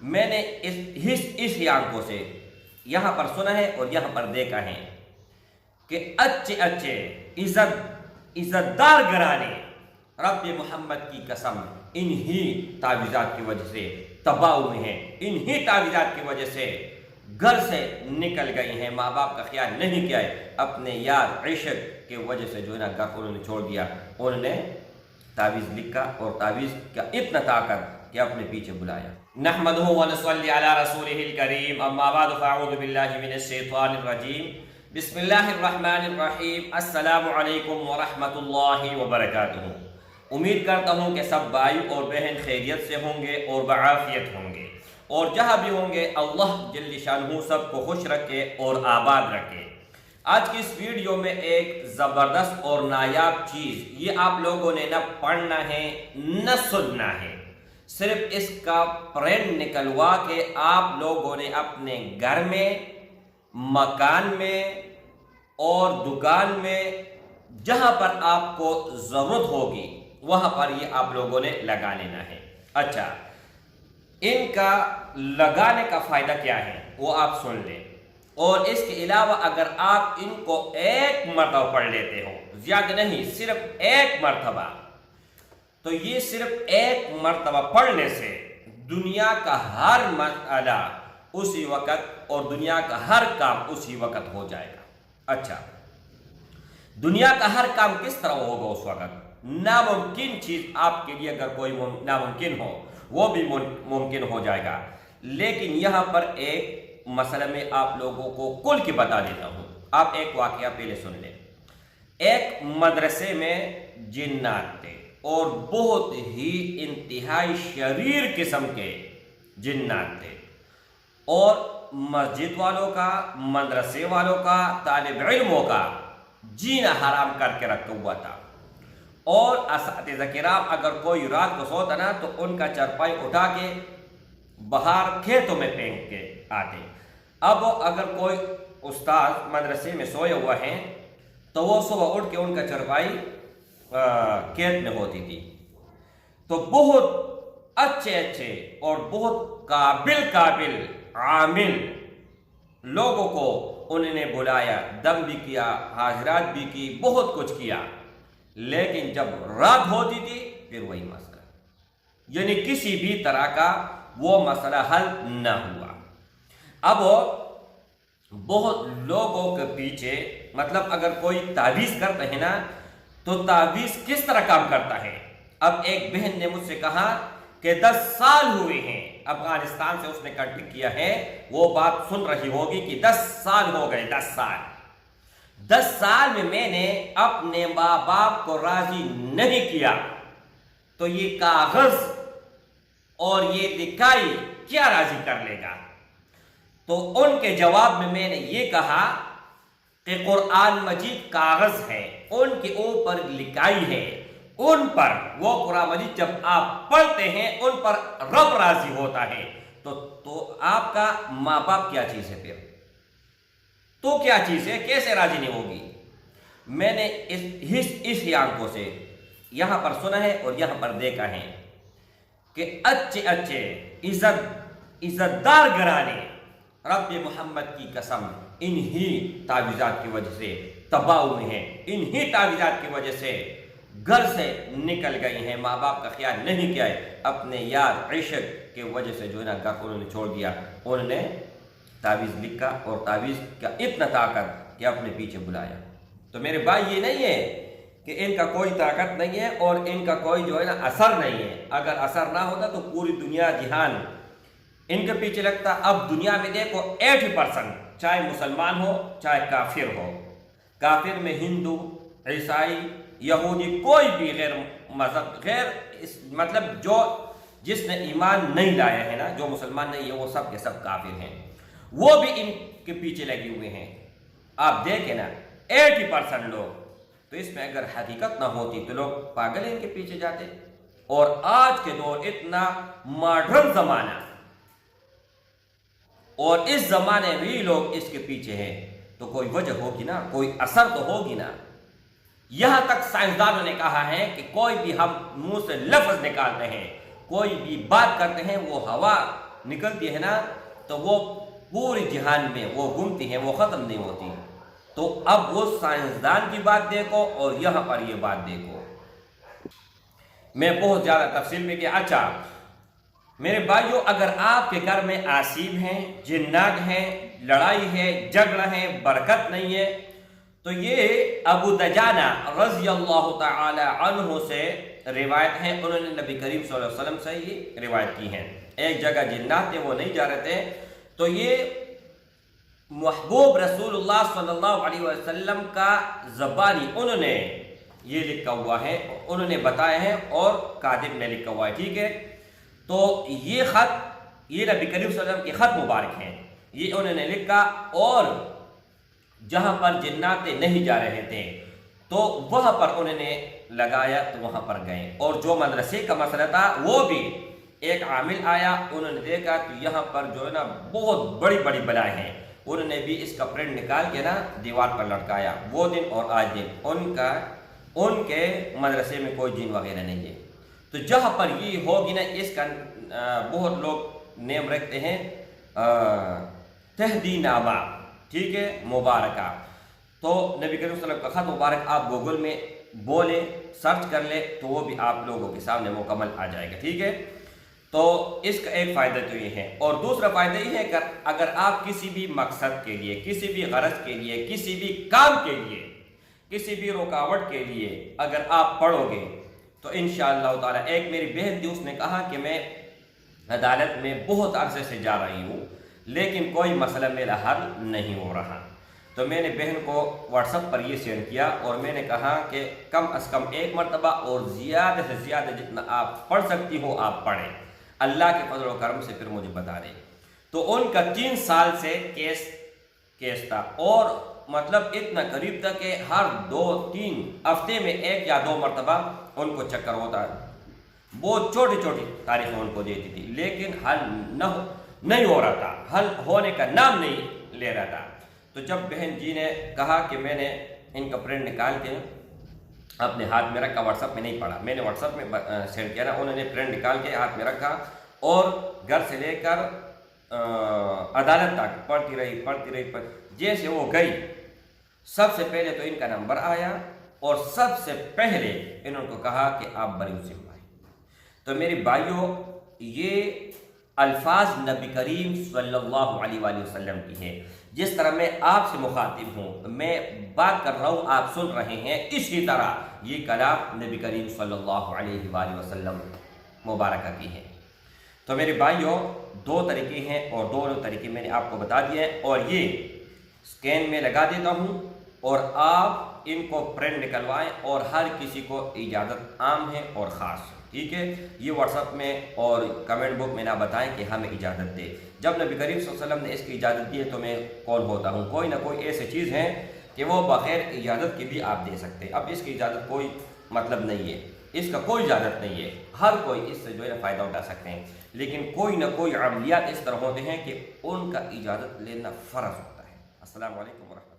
میں نے اس ہی آنکھوں سے یہاں پر سنا ہے اور یہاں پر دیکھا ہے کہ اچھے عزت دار گھرانے رب محمد کی قسم انہی تعویذات کی وجہ سے تباہ ہوئے ہیں، انہی تعویذات کی وجہ سے گھر سے نکل گئی ہیں، ماں باپ کا خیال نہیں کیا ہے، اپنے یار عشق کی وجہ سے جو ہے نا گھر انہوں نے چھوڑ دیا، انہوں نے تعویذ لکھا اور تعویذ کا اتنا طاقت کہ اپنے پیچھے بلایا۔ نحمدہ ونصلی علی رسولہ الکریم، اما بعد فاعوذ باللہ من الشیطان الرجیم، بسم اللہ الرحمن الرحیم، السلام علیکم ورحمۃ اللہ وبرکاتہ۔ امید کرتا ہوں کہ سب بھائی اور بہن خیریت سے ہوں گے اور بعافیت ہوں گے، اور جہاں بھی ہوں گے اللہ جل شانہ سب کو خوش رکھے اور آباد رکھے۔ آج کی اس ویڈیو میں ایک زبردست اور نایاب چیز، یہ آپ لوگوں نے نہ پڑھنا ہے نہ سننا ہے، صرف اس کا پرنٹ نکلوا کے آپ لوگوں نے اپنے گھر میں، مکان میں اور دکان میں جہاں پر آپ کو ضرورت ہوگی وہاں پر یہ آپ لوگوں نے لگا لینا ہے۔ اچھا، ان کا لگانے کا فائدہ کیا ہے وہ آپ سن لیں، اور اس کے علاوہ اگر آپ ان کو ایک مرتبہ پڑھ لیتے ہو، زیادہ نہیں، صرف ایک مرتبہ، تو یہ صرف ایک مرتبہ پڑھنے سے دنیا کا ہر مسئلہ اسی وقت اور دنیا کا ہر کام اسی وقت ہو جائے گا۔ اچھا، دنیا کا ہر کام کس طرح ہوگا اس وقت؟ ناممکن چیز آپ کے لیے اگر کوئی ناممکن ہو وہ بھی ممکن ہو جائے گا۔ لیکن یہاں پر ایک مسئلہ میں آپ لوگوں کو کل کی بتا دیتا ہوں، آپ ایک واقعہ پہلے سن لیں۔ ایک مدرسے میں جنات تھے اور بہت ہی انتہائی شریر قسم کے جنات تھے، اور مسجد والوں کا، مدرسے والوں کا، طالب علموں کا جینا حرام کر کے رکھا ہوا تھا، اور اساتذہ کرام اگر کوئی رات کو سوتا نا تو ان کا چرپائی اٹھا کے باہر کھیتوں میں پھینک کے آتے۔ اب اگر کوئی استاد مدرسے میں سوئے ہوا ہے تو وہ صبح اٹھ کے ان کا چرپائی کھیت میں ہوتی تھی، تو بہت اچھے اور بہت قابل عامل لوگوں کو انہوں نے بلایا، دم بھی کیا، حاضرات بھی کی، بہت کچھ کیا، لیکن جب رات ہوتی تھی پھر وہی مسئلہ، یعنی کسی بھی طرح کا وہ مسئلہ حل نہ ہوا۔ اب بہت لوگوں کے پیچھے، مطلب اگر کوئی تعویذ کرتا ہے نا تو تعویذ کس طرح کام کرتا ہے۔ اب ایک بہن نے مجھ سے کہا کہ 10 سال ہوئے ہیں، افغانستان سے اس نے کنٹیکٹ کیا ہے، وہ بات سن رہی ہوگی کہ 10 سال ہو گئے، 10 سال میں نے اپنے ماں باپ کو راضی نہیں کیا، تو یہ کاغذ اور یہ لکھائی کیا راضی کر لے گا؟ تو ان کے جواب میں نے یہ کہا کہ قرآن مجید کاغذ ہے، ان کے اوپر لکھائی ہے، ان پر وہ قرآن مجید جب آپ پڑھتے ہیں ان پر رب راضی ہوتا ہے، تو آپ کا ماں باپ کیا چیز ہے؟ پھر تو کیا چیز ہے؟ کیسے راضی نہیں ہوگی؟ میں نے اس ہی آنکھوں سے یہاں پر سنا ہے اور یہاں پر دیکھا ہے کہ اچھے عزت دار گھرانے رب محمد کی قسم انہی تعویذات کی وجہ سے تباہ ہوئے ہیں، انہی تعویذات کی وجہ سے گھر سے نکل گئی ہیں، ماں باپ کا خیال نہیں کیا ہے، اپنے یار عشق کی وجہ سے جو ہے نا گھر انہوں نے چھوڑ دیا، انہوں نے تعویذ لکھا اور تعویذ کا اتنا طاقت کہ اپنے پیچھے بلایا۔ تو میرے بھائی، یہ نہیں ہے کہ ان کا کوئی طاقت نہیں ہے اور ان کا کوئی جو ہے نا اثر نہیں ہے، اگر اثر نہ ہوتا تو پوری دنیا جہان ان کے پیچھے لگتا۔ اب دنیا میں دیکھو 80%، چاہے مسلمان ہو چاہے کافر ہو، کافر میں ہندو، عیسائی، یہودی، کوئی بھی غیر مذہب، مطلب جس نے ایمان نہیں لایا ہے نا، جو مسلمان نہیں ہے، وہ سب کے سب کافر ہیں، وہ بھی ان کے پیچھے لگے ہوئے ہیں۔ آپ دیکھیں نا 80% لوگ، تو اس میں اگر حقیقت نہ ہوتی تو لوگ پاگل ان کے پیچھے جاتے۔ اور آج کے دور اتنا ماڈرن زمانہ، اور اس زمانے میں لوگ اس کے پیچھے ہیں، تو کوئی وجہ ہوگی نا، کوئی اثر تو ہوگی نا۔ یہاں تک سائنسدانوں نے کہا ہے کہ کوئی بھی ہم منہ سے لفظ نکالتے ہیں، کوئی بھی بات کرتے ہیں، وہ ہوا نکلتی ہے نا تو وہ پورے جہان میں وہ گھومتی ہیں، وہ ختم نہیں ہوتی۔ تو اب وہ سائنسدان کی بات دیکھو اور یہاں پر یہ بات دیکھو، میں بہت زیادہ تفصیل میں کیا۔ اچھا میرے بھائیوں، اگر آپ کے گھر میں آسیب ہیں، جنات ہیں، لڑائی ہے، جھگڑا ہے، برکت نہیں ہے، تو یہ ابو دجانہ رضی اللہ تعالی عنہ سے روایت ہے، انہوں نے نبی کریم صلی اللہ علیہ وسلم سے یہ روایت کی ہیں۔ ایک جگہ جنات تھے، وہ نہیں جا رہے تھے، تو یہ محبوب رسول اللہ صلی اللہ علیہ وسلم کا زبانی انہوں نے یہ لکھا ہوا ہے، انہوں نے بتایا ہے اور کاتب نے لکھا ہوا ہے، ٹھیک ہے۔ تو یہ خط، یہ نبی کریم صلی اللہ علیہ وسلم کے خط مبارک ہیں، یہ انہوں نے لکھا، اور جہاں پر جنات نہیں جا رہے تھے تو وہاں پر انہوں نے لگایا، تو وہاں پر گئے۔ اور جو مدرسے کا مسئلہ تھا وہ بھی ایک عامل آیا، انہوں نے دیکھا کہ یہاں پر جو ہے نا بہت بڑی بڑی بلائیں ہیں، انہوں نے بھی اس کا پرنٹ نکال کے نا دیوار پر لٹکایا۔ وہ دن اور آج دن ان کے مدرسے میں کوئی جن وغیرہ نہیں ہے۔ تو جہاں پر یہ ہوگی نا، اس کا بہت لوگ نیم رکھتے ہیں تہدی نامہ، ٹھیک ہے، مبارکہ۔ تو نبی کریم صلی اللہ علیہ وسلم کا خط مبارک آپ گوگل میں بولے، سرچ کر لے، تو وہ بھی آپ لوگوں کے سامنے مکمل آ جائے گا، ٹھیک ہے۔ تو اس کا ایک فائدہ تو یہ ہے، اور دوسرا فائدہ یہ ہے کہ اگر آپ کسی بھی مقصد کے لیے، کسی بھی غرض کے لیے، کسی بھی کام کے لیے، کسی بھی رکاوٹ کے لیے اگر آپ پڑھو گے تو انشاءاللہ تعالی، ایک میری بہن تھی، اس نے کہا کہ میں عدالت میں بہت عرصے سے جا رہی ہوں لیکن کوئی مسئلہ میرا حل نہیں ہو رہا، تو میں نے بہن کو واٹس ایپ پر یہ سینڈ کیا، اور میں نے کہا کہ کم از کم ایک مرتبہ اور زیادہ سے زیادہ جتنا آپ پڑھ سکتی ہو آپ پڑھیں، اللہ کے فضل و کرم سے پھر مجھے بتا دیں۔ تو ان کا 3 سال سے کیس تھا، اور مطلب اتنا قریب تھا کہ ہر 2-3 ہفتے میں 1 یا 2 مرتبہ ان کو چکر ہوتا ہے، بہت چھوٹی چھوٹی تاریخیں ان کو دیتی تھی، لیکن حل نہیں ہو رہا تھا، حل ہونے کا نام نہیں لے رہا تھا۔ تو جب بہن جی نے کہا کہ میں نے ان کا پرنٹ نکال کے اپنے ہاتھ میں رکھا، واٹس ایپ میں نہیں پڑھا، میں نے واٹس ایپ میں سینڈ کیا نا، انہوں نے پرنٹ نکال کے ہاتھ میں رکھا، اور گھر سے لے کر عدالت تک پڑھتی رہی۔ جیسے وہ گئی، سب سے پہلے تو ان کا نمبر آیا، اور سب سے پہلے انہوں کو کہا کہ آپ بری ذمہ ہیں۔ تو میرے بھائیوں، یہ الفاظ نبی کریم صلی اللہ علیہ وآلہ وسلم کی ہے۔ جس طرح میں آپ سے مخاطب ہوں، میں بات کر رہا ہوں، آپ سن رہے ہیں، اسی طرح یہ کلام نبی کریم صلی اللہ علیہ وآلہ وسلم مبارکہ کی ہے۔ تو میرے بھائیوں، 2 طریقے ہیں، اور دونوں طریقے میں نے آپ کو بتا دیے ہیں، اور یہ سکین میں لگا دیتا ہوں، اور آپ ان کو پرنٹ نکلوائیں، اور ہر کسی کو اجازت عام ہے اور خاص ہے، ٹھیک ہے۔ یہ واٹس ایپ میں اور کمنٹ بک میں نہ بتائیں کہ ہمیں اجازت دے، جب نبی کریم صلی اللہ علیہ وسلم نے اس کی اجازت دی ہے تو میں کون ہوتا ہوں؟ کوئی نہ کوئی ایسی چیز ہے کہ وہ بغیر اجازت کی بھی آپ دے سکتے ہیں۔ اب اس کی اجازت کوئی مطلب نہیں ہے، اس کا کوئی اجازت نہیں ہے، ہر کوئی اس سے جو ہے فائدہ اٹھا سکتے ہیں، لیکن کوئی نہ کوئی عملیات اس طرح ہوتے ہیں کہ ان کا اجازت لینا فرض ہوتا ہے۔ السلام علیکم ورحمۃ اللہ۔